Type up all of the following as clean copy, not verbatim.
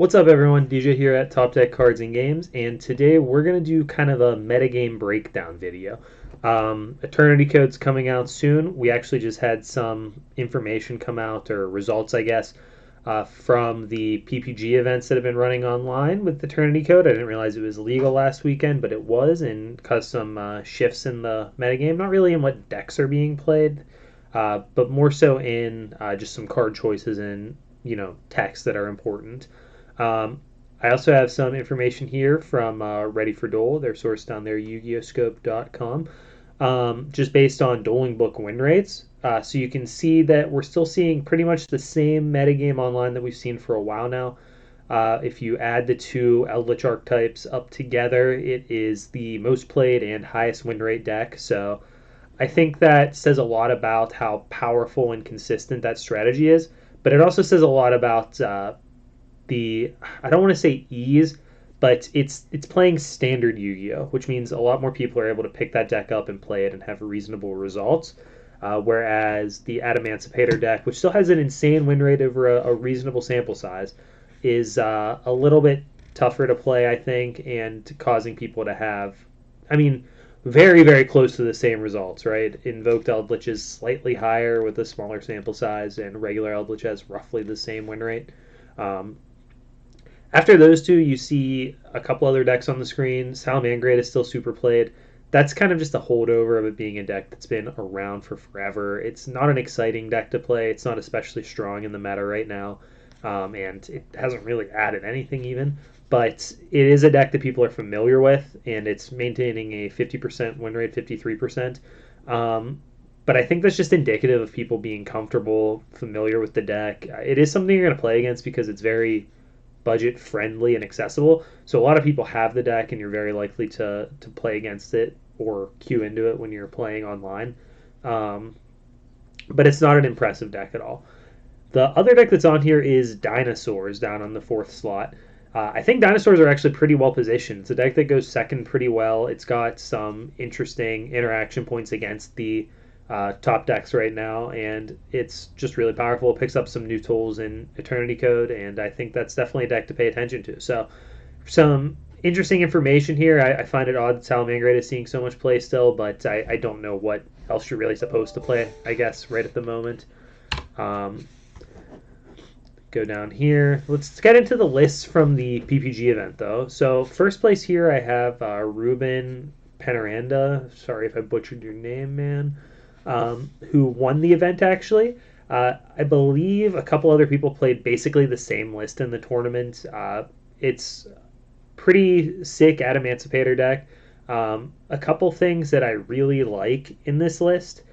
What's up, everyone? DJ here at Top Deck Cards and Games, and today we're going to do kind of a metagame breakdown video. Eternity Code's coming out soon. We actually just had some information come out, or results, I guess, from the PPG events that have been running online with Eternity Code. I didn't realize it was legal last weekend, but it was, and caused some shifts in the metagame. Not really in what decks are being played, but more so in just some card choices and text that are important. I also have some information here from Ready for Duel. They're sourced on their Yugioh just based on dueling book win rates. So you can see that we're still seeing pretty much the same metagame online that we've seen for a while now. If you add the two Eldritch archetypes up together, it is the most played and highest win rate deck. So I think that says a lot about how powerful and consistent that strategy is. But it also says a lot about I don't want to say ease, but it's playing standard Yu-Gi-Oh, which means a lot more people are able to pick that deck up and play it and have reasonable results. Whereas the Adamantipator deck, which still has an insane win rate over a reasonable sample size, is a little bit tougher to play, I think, and causing people to have, very, very close to the same results, right? Invoked Eldritch is slightly higher with a smaller sample size, and regular Eldritch has roughly the same win rate. After those two, you see a couple other decks on the screen. Salamangreat is still super played. That's kind of just a holdover of it being a deck that's been around for forever. It's not an exciting deck to play. It's not especially strong in the meta right now, and it hasn't really added anything even. But it is a deck that people are familiar with, and it's maintaining a 50% win rate, 53%. But I think that's just indicative of people being comfortable, familiar with the deck. It is something you're going to play against because it's very budget friendly and accessible. So a lot of people have the deck, and you're very likely to play against it or queue into it when you're playing online. But it's not an impressive deck at all. The other deck that's on here is Dinosaurs down on the fourth slot. I think Dinosaurs are actually pretty well positioned. It's a deck that goes second pretty well. It's got some interesting interaction points against the top decks right now, and it's just really powerful. It picks up some new tools in Eternity Code, and I think that's definitely a deck to pay attention to. So some interesting information here. I find it odd that Salamangreat is seeing so much play still, but I don't know what else you're really supposed to play, I guess, right at the moment. Go down here. Let's get into the lists from the PPG event, though. So first place here I have Ruben Penaranda. Sorry if I butchered your name, man. Who won the event, actually. I believe a couple other people played basically the same list in the tournament. It's pretty sick Adamantipator deck. A couple things that I really like in this list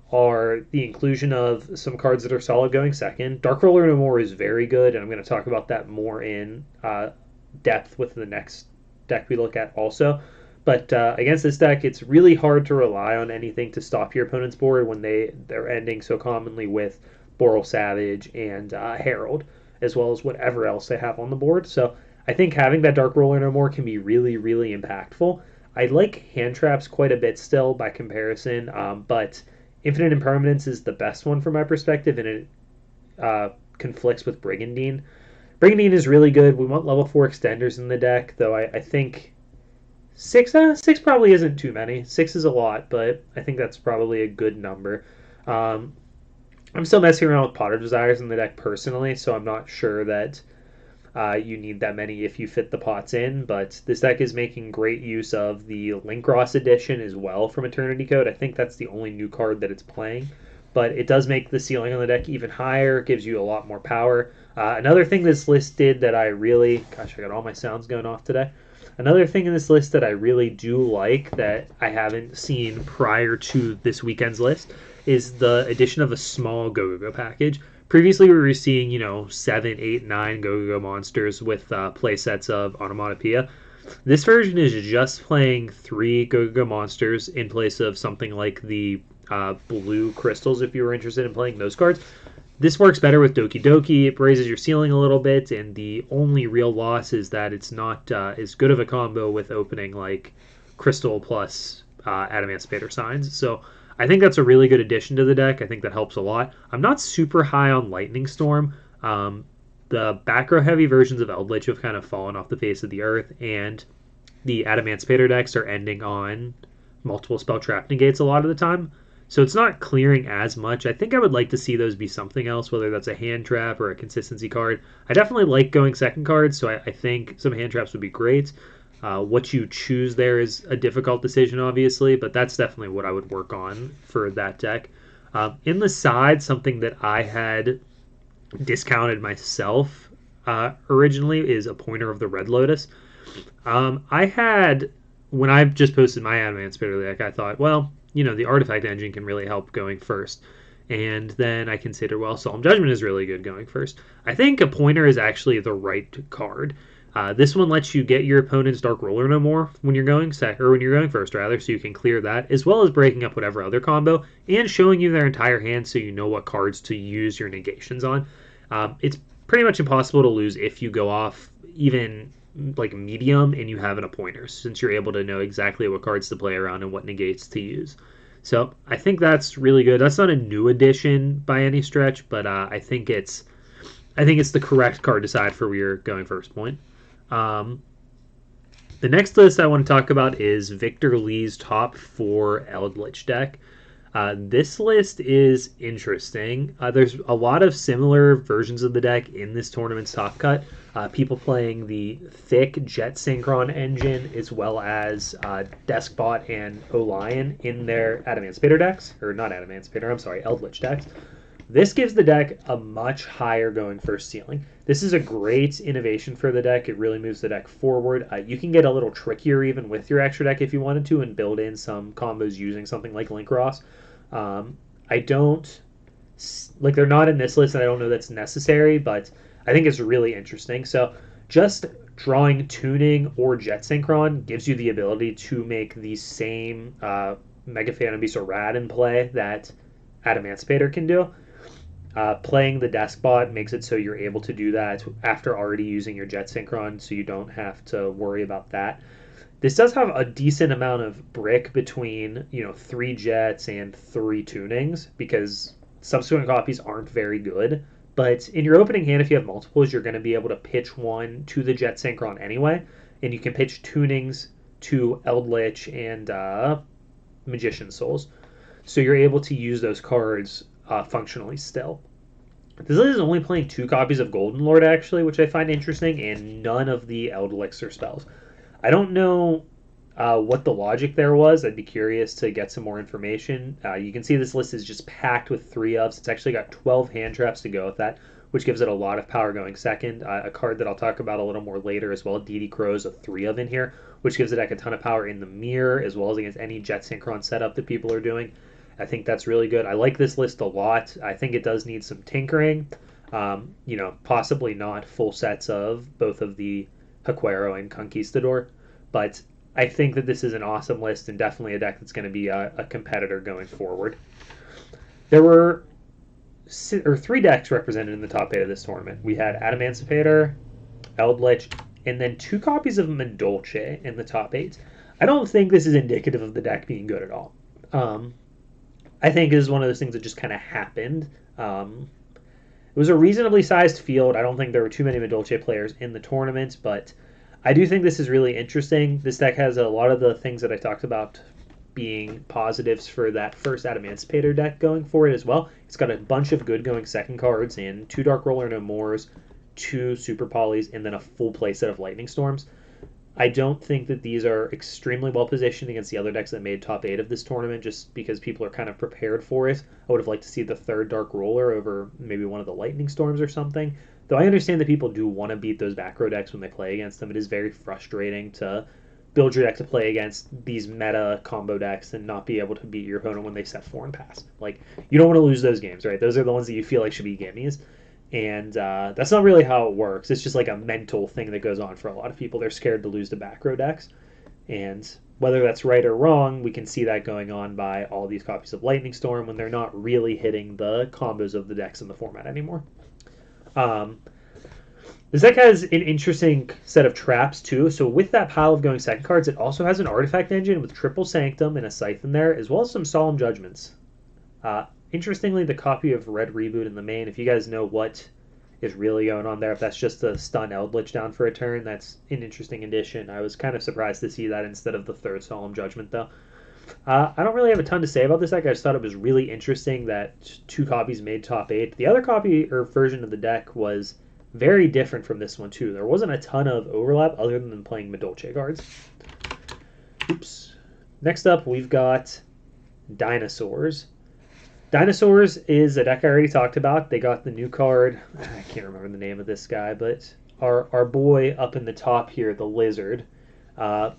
are the inclusion of some cards that are solid going second. Dark Roller No More is very good, and I'm going to talk about that more in depth with the next deck we look at also. But against this deck, it's really hard to rely on anything to stop your opponent's board when they're ending so commonly with Boral Savage and Herald, as well as whatever else they have on the board. So I think having that Dark Roller No More can be really, really impactful. I like hand traps quite a bit still by comparison, but Infinite Impermanence is the best one from my perspective, and it conflicts with Brigandine. Brigandine is really good. We want level 4 extenders in the deck, though I think six probably isn't too many. 6 is a lot, but I think that's probably a good number. I'm still messing around with Potter Desires in the deck personally, so I'm not sure that you need that many if you fit the pots in, but this deck is making great use of the Linkross edition as well from Eternity Code. I think that's the only new card that it's playing, but it does make the ceiling on the deck even higher, gives you a lot more power. Another thing this list did that I really... Gosh, I got all my sounds going off today. Another thing in this list that I really do like that I haven't seen prior to this weekend's list is the addition of a small Go-Go package. Previously, we were seeing, 7, 8, 9 Go-Go monsters with play sets of Onomatopoeia. This version is just playing 3 Go-Go monsters in place of something like the blue crystals if you were interested in playing those cards. This works better with Doki Doki. It raises your ceiling a little bit, and the only real loss is that it's not as good of a combo with opening like Crystal plus Adamantipator Signs. So I think that's a really good addition to the deck. I think that helps a lot. I'm not super high on Lightning Storm. the back row heavy versions of Eldritch have kind of fallen off the face of the earth, and the Adamancipator decks are ending on multiple spell trap negates a lot of the time. So it's not clearing as much. I think I would like to see those be something else, whether that's a hand trap or a consistency card. I definitely like going second cards, so I think some hand traps would be great. What you choose there is a difficult decision, obviously, but that's definitely what I would work on for that deck. In the side, something that I had discounted myself originally is a Pointer of the Red Lotus. I had, when I just posted my Advanced Spitter deck, I thought, well, the artifact engine can really help going first. And then I consider, well, Solemn Judgment is really good going first. I think a Pointer is actually the right card. This one lets you get your opponent's Dark Ruler no more when you're going when you're going first, rather, so you can clear that, as well as breaking up whatever other combo and showing you their entire hand, so you know what cards to use your negations on. It's pretty much impossible to lose if you go off even like medium and you have a Pointer, since you're able to know exactly what cards to play around and what negates to use. So I think that's really good. That's not a new addition by any stretch, but I think it's the correct card to decide for your going first point. The next list I want to talk about is Victor Lee's top 4 Eldritch deck. This list is interesting. There's a lot of similar versions of the deck in this tournament's top cut. People playing the thick Jet Synchron engine, as well as Deskbot and Olion in their Adamancipator decks. Or not Adamancipator, I'm sorry, Eldritch decks. This gives the deck a much higher going first ceiling. This is a great innovation for the deck. It really moves the deck forward. You can get a little trickier even with your extra deck if you wanted to and build in some combos using something like Link Ross. I don't, like, they're not in this list, and I don't know that's necessary, but I think it's really interesting. So just drawing Tuning or Jet Synchron gives you the ability to make the same Mega Phantom Beast or Rad in play that Adamancipator can do. Playing the Deskbot makes it so you're able to do that after already using your Jet Synchron, so you don't have to worry about that. This does have a decent amount of brick between 3 Jets and 3 Tunings, because subsequent copies aren't very good. But in your opening hand, if you have multiples, you're going to be able to pitch one to the Jet Synchron anyway, and you can pitch Tunings to Eldritch and Magician Souls. So you're able to use those cards functionally still. This list is only playing 2 copies of Golden Lord, actually, which I find interesting, and none of the Elixir spells. I don't know what the logic there was. I'd be curious to get some more information. You can see this list is just packed with 3-ofs. It's actually got 12 hand traps to go with that, which gives it a lot of power going second. A card that I'll talk about a little more later as well, DD Crow's a 3-of in here, which gives the deck a ton of power in the mirror, as well as against any Jet Synchron setup that people are doing. I think that's really good. I like this list a lot. I think it does need some tinkering. Possibly not full sets of both of the Haquero and Conquistador, but I think that this is an awesome list and definitely a deck that's going to be a competitor going forward. There were 3 decks represented in the top 8 of this tournament. We had Adamancipator, Eldritch, and then 2 copies of Madolche in the top 8. I don't think this is indicative of the deck being good at all. I think this is one of those things that just kind of happened. It was a reasonably sized field. I don't think there were too many Madolche players in the tournament, but I do think this is really interesting. This deck has a lot of the things that I talked about being positives for that first Adamancipator deck going for it as well. It's got a bunch of good going second cards and 2 Dark Roller No Mores, 2 Super Polys, and then a full play set of Lightning Storms. I don't think that these are extremely well positioned against the other decks that made top 8 of this tournament, just because people are kind of prepared for it. I would have liked to see the 3rd Dark Roller over maybe one of the Lightning Storms or something. Though I understand that people do want to beat those back row decks when they play against them. It is very frustrating to build your deck to play against these meta combo decks and not be able to beat your opponent when they set 4 and pass. Like, you don't want to lose those games, right? Those are the ones that you feel like should be gimmies. And that's not really how it works. It's just like a mental thing that goes on for a lot of people. They're scared to lose to back row decks. And whether that's right or wrong, we can see that going on by all these copies of Lightning Storm when they're not really hitting the combos of the decks in the format anymore. This deck has an interesting set of traps, too. So with that pile of going second cards, it also has an artifact engine with triple Sanctum and a Scythe in there, as well as some Solemn Judgments. Interestingly, the copy of Red Reboot in the main, if you guys know what is really going on there. If that's just a stun Eldritch down for a turn, that's an interesting addition. I was kind of surprised to see that instead of the third Solemn Judgment, though. I don't really have a ton to say about this deck. I just thought it was really interesting that 2 copies made top 8. The other copy or version of the deck was very different from this one, too. There wasn't a ton of overlap other than playing Madolche cards. Oops. Next up, we've got Dinosaurs. Dinosaurs is a deck I already talked about. They got the new card. I can't remember the name of this guy, but our boy up in the top here, the Lizard, that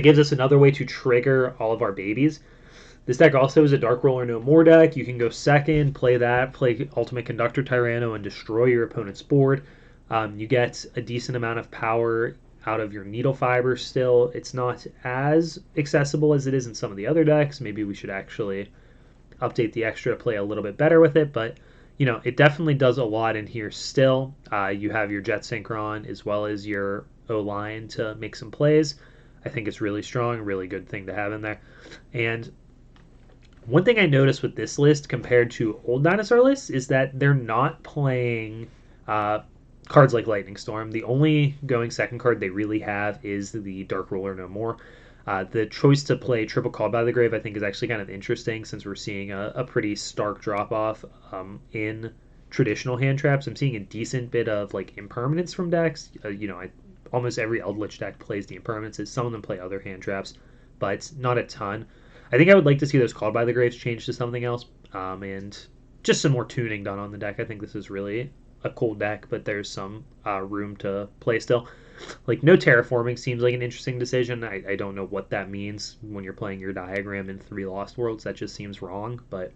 gives us another way to trigger all of our babies. This deck also is a Dark Roller No More deck. You can go second, play that, play Ultimate Conductor Tyranno, and destroy your opponent's board. You get a decent amount of power out of your Needle Fiber still. It's not as accessible as it is in some of the other decks. Maybe we should actually update the extra to play a little bit better with it, but it definitely does a lot in here still. You have your Jet Synchron as well as your O-Line to make some plays. I think it's really strong, really good thing to have in there. And one thing I noticed with this list compared to old Dinosaur lists is that they're not playing cards like Lightning Storm. The only going second card they really have is the Dark Roller No More. The choice to play Triple Called by the Grave, I think, is actually kind of interesting since we're seeing a pretty stark drop-off in traditional hand traps. I'm seeing a decent bit of impermanence from decks. Almost every Eldritch deck plays the impermanences. Some of them play other hand traps, but not a ton. I think I would like to see those Called by the Graves change to something else, and just some more tuning done on the deck. I think this is really a cool deck, but there's some room to play still. No terraforming seems like an interesting decision. I don't know what that means when you're playing your diagram in 3 Lost Worlds. That just seems wrong, but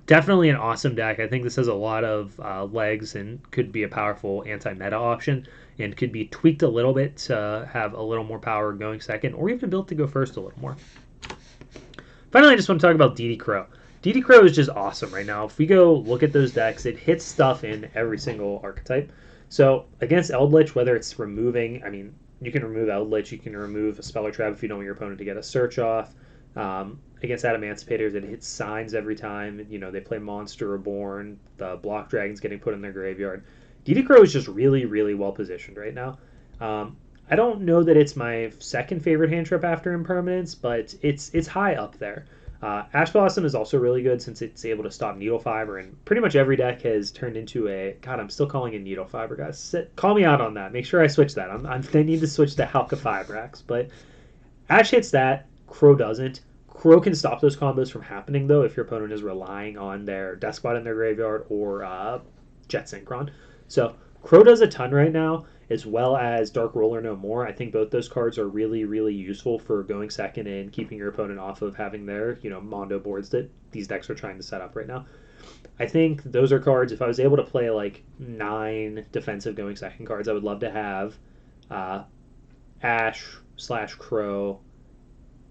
definitely an awesome deck. I think this has a lot of legs and could be a powerful anti-meta option and could be tweaked a little bit to have a little more power going second or even built to go first a little more. Finally, I just want to talk about DD Crow. DD Crow is just awesome right now. If we go look at those decks, it hits stuff in every single archetype. So against Eldritch, whether it's removing, you can remove Eldritch, you can remove a Spell or Trap if you don't want your opponent to get a search off. Against Adamanticators, it hits signs every time. They play Monster Reborn, the Block Dragon's getting put in their graveyard. DD Crow is just really, really well positioned right now. I don't know that it's my second favorite hand trap after Impermanence, but it's high up there. Ash Blossom is also really good since it's able to stop Needle Fiber, and pretty much every deck has turned into a... God, I'm still calling it Needle Fiber, guys. Call me out on that. Make sure I switch that. I need to switch to Halka Fibrax, but Ash hits that. Crow doesn't. Crow can stop those combos from happening, though, if your opponent is relying on their Deskbot in their graveyard or Jet Synchron. So Crow does a ton right now, as well as Dark Roller No More. I think both those cards are really, really useful for going second and keeping your opponent off of having their, Mondo boards that these decks are trying to set up right now. I think those are cards, if I was able to play 9 defensive going second cards, I would love to have Ash/Crow,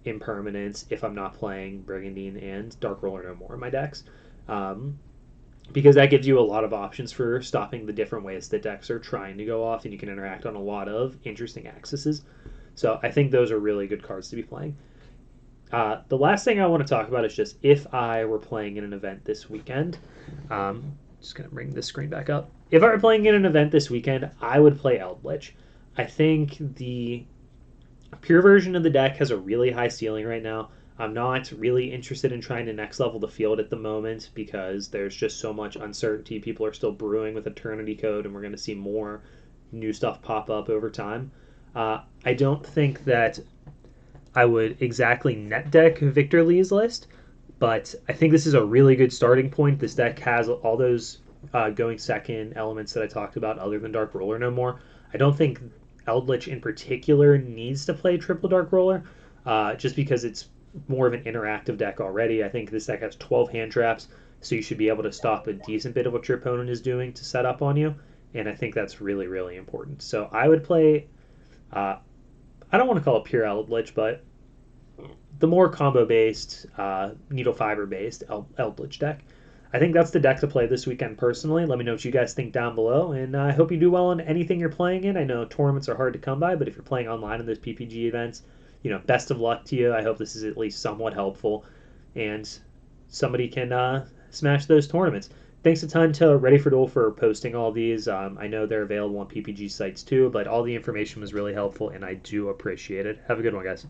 Impermanence if I'm not playing Brigandine and Dark Roller No More in my decks. Because that gives you a lot of options for stopping the different ways that decks are trying to go off, and you can interact on a lot of interesting axes. So I think those are really good cards to be playing. The last thing I want to talk about is just if I were playing in an event this weekend. Just going to bring this screen back up. If I were playing in an event this weekend, I would play Eldritch. I think the pure version of the deck has a really high ceiling right now. I'm not really interested in trying to next level the field at the moment because there's just so much uncertainty. People are still brewing with Eternity Code, and we're going to see more new stuff pop up over time. I don't think that I would exactly net deck Victor Lee's list, but I think this is a really good starting point. This deck has all those going second elements that I talked about other than Dark Roller No More. I don't think Eldritch in particular needs to play Triple Dark Roller just because it's more of an interactive deck already. I think this deck has 12 hand traps, so you should be able to stop a decent bit of what your opponent is doing to set up on you, and I think that's really, really important. So I would play, I don't want to call it pure Eldritch, but the more combo-based, Needle Fiber-based Eldritch deck. I think that's the deck to play this weekend personally. Let me know what you guys think down below, and I hope you do well in anything you're playing in. I know tournaments are hard to come by, but if you're playing online in those PPG events, best of luck to you. I hope this is at least somewhat helpful, and somebody can smash those tournaments. thanks a ton to Ready for Duel for posting all these. I know they're available on PPG sites too, but all the information was really helpful, and I do appreciate it. Have a good one, guys.